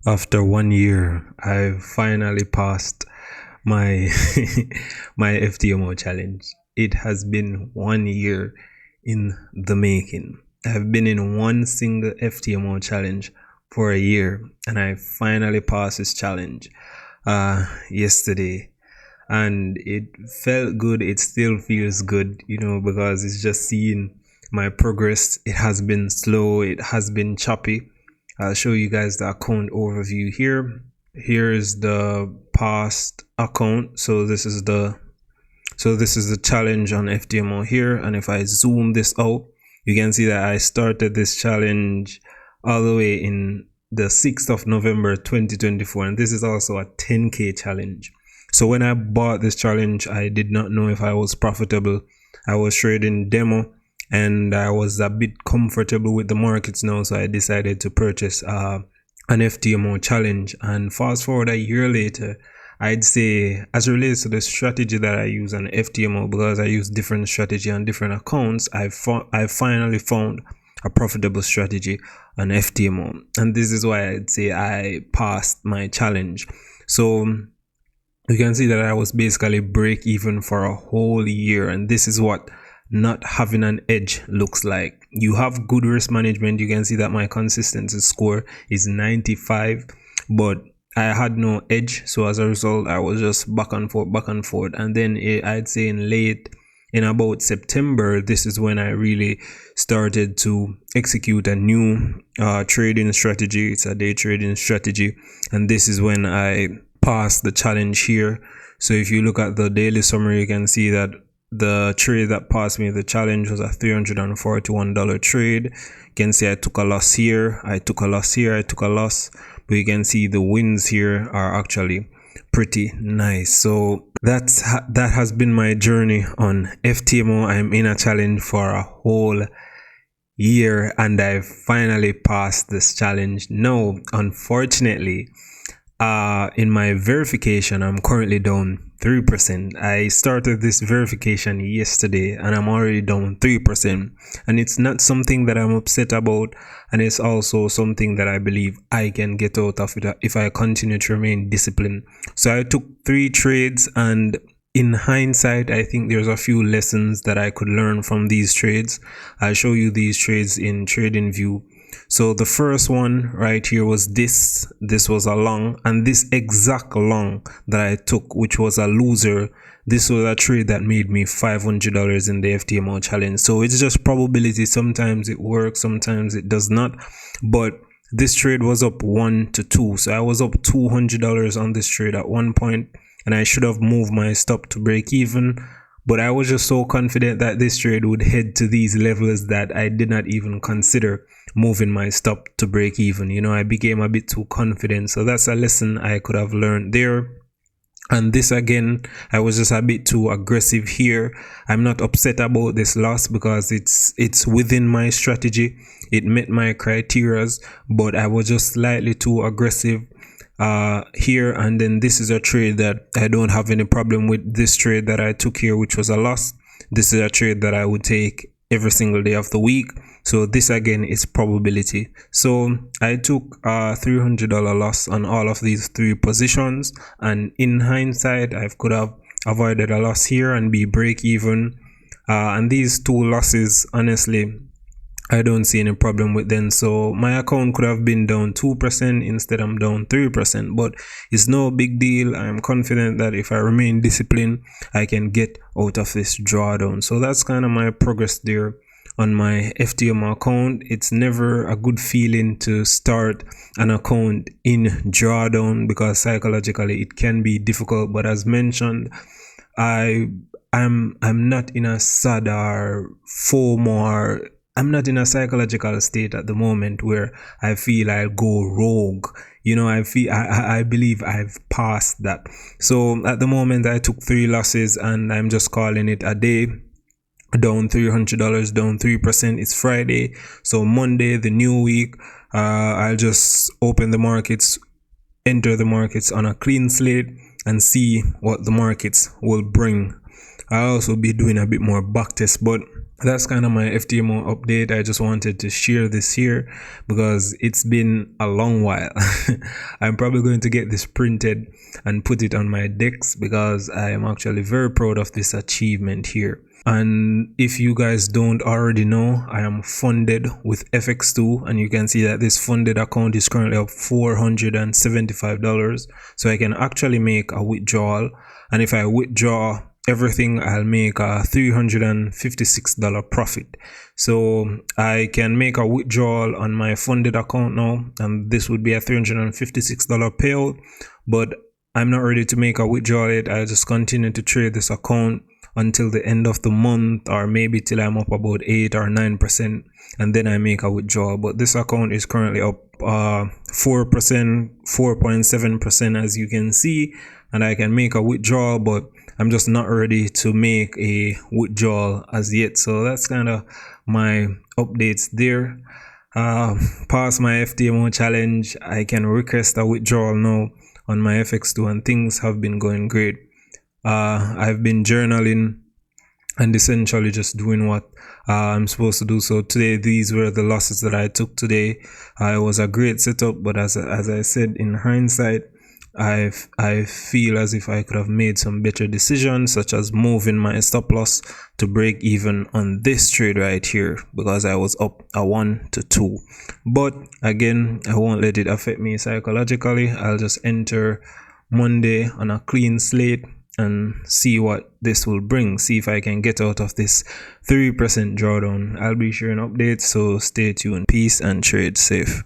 After 1 year, I finally passed my my FTMO challenge. It has been 1 year in the making. I've been in one single FTMO challenge for a year, and I finally passed this challenge yesterday, and it felt good. It still feels good, because it's just seeing my progress. It has been slow. It has been choppy. I'll show you guys the account overview here. Here is the past account. So this is the challenge on FTMO here, and if I zoom this out, you can see that I started this challenge all the way in the 6th of November 2024, and this is also a 10k challenge. So when I bought this challenge, I did not know if I was profitable. I was trading demo, and I was a bit comfortable with the markets now, so I decided to purchase an FTMO challenge. And fast forward a year later, I'd say, as it relates to the strategy that I use on FTMO, because I use different strategy on different accounts, I finally found a profitable strategy on FTMO, and this is why I'd say I passed my challenge. So you can see that I was basically break even for a whole year, and this is what not having an edge looks like. You have good risk management. You can see that my consistency score is 95, but I had no edge, so as a result I was just back and forth. And then I'd say in about September, this is when I really started to execute a new trading strategy. It's a day trading strategy, and this is when I passed the challenge here. So if you look at the daily summary, you can see that the trade that passed me the challenge was a $341 trade. You can see I took a loss here, I took a loss here, I took a loss, but you can see the wins here are actually pretty nice. So that has been my journey on FTMO. I'm in a challenge for a whole year, and I finally passed this challenge. No, unfortunately, in my verification, I'm currently down 3%. I started this verification yesterday, and I'm already down 3%. And it's not something that I'm upset about, and it's also something that I believe I can get out of it if I continue to remain disciplined. So I took 3 trades, and in hindsight, I think there's a few lessons that I could learn from these trades. I'll show you these trades in TradingView. So the first one right here was this was a long, and this exact long that I took, which was a loser, this was a trade that made me $500 in the FTMO challenge. So it's just probability. Sometimes it works, sometimes it does not, but this trade was up 1 to 2, so I was up $200 on this trade at one point, and I should have moved my stop to break even, but I was just so confident that this trade would head to these levels that I did not even consider moving my stop to break even. I became a bit too confident. So that's a lesson I could have learned there. And this again, I was just a bit too aggressive here. I'm not upset about this loss because it's within my strategy. It met my criterias, but I was just slightly too aggressive here. And then this is a trade that I don't have any problem with. This trade that I took here, which was a loss, this is a trade that I would take every single day of the week. So this again is probability. So I took a $300 loss on all of these 3 positions, and in hindsight I could have avoided a loss here and be break even, and these 2 losses, honestly, I don't see any problem with them. So my account could have been down 2%, instead I'm down 3%, but it's no big deal. I'm confident that if I remain disciplined, I can get out of this drawdown. So that's kind of my progress there on my FTMO account. It's never a good feeling to start an account in drawdown because psychologically it can be difficult, but as mentioned, I'm not in a sad or FOMO, or I'm not in a psychological state at the moment where I feel I'll go rogue. I believe I've passed that. So at the moment I took 3 losses, and I'm just calling it a day. Down $300, down 3%. It's Friday, so Monday, the new week, I'll just open the markets, enter the markets on a clean slate, and see what the markets will bring. I'll also be doing a bit more back test, but that's kind of my FTMO update. I just wanted to share this here because it's been a long while. I'm probably going to get this printed and put it on my decks because I am actually very proud of this achievement here. And if you guys don't already know, I am funded with FX2, and you can see that this funded account is currently up $475. So I can actually make a withdrawal, and if I withdraw everything, I'll make a $356 profit. So I can make a withdrawal on my funded account now, and this would be a $356 payout, but I'm not ready to make a withdrawal yet. I'll just continue to trade this account until the end of the month, or maybe till I'm up about 8 or 9%, and then I make a withdrawal. But this account is currently up 4%, 4.7%, as you can see, and I can make a withdrawal, but I'm just not ready to make a withdrawal as yet. So that's kind of my updates there. Past my FTMO challenge, I can request a withdrawal now on my FX2, and things have been going great. I've been journaling and essentially just doing what I'm supposed to do. So today, these were the losses that I took today. It was a great setup, but as I said, in hindsight, I feel as if I could have made some better decisions, such as moving my stop loss to break even on this trade right here, because I was up a 1 to 2. But again, I won't let it affect me psychologically. I'll just enter Monday on a clean slate and see what this will bring, see if I can get out of this 3% drawdown. I'll be sharing updates, so stay tuned. Peace and trade safe.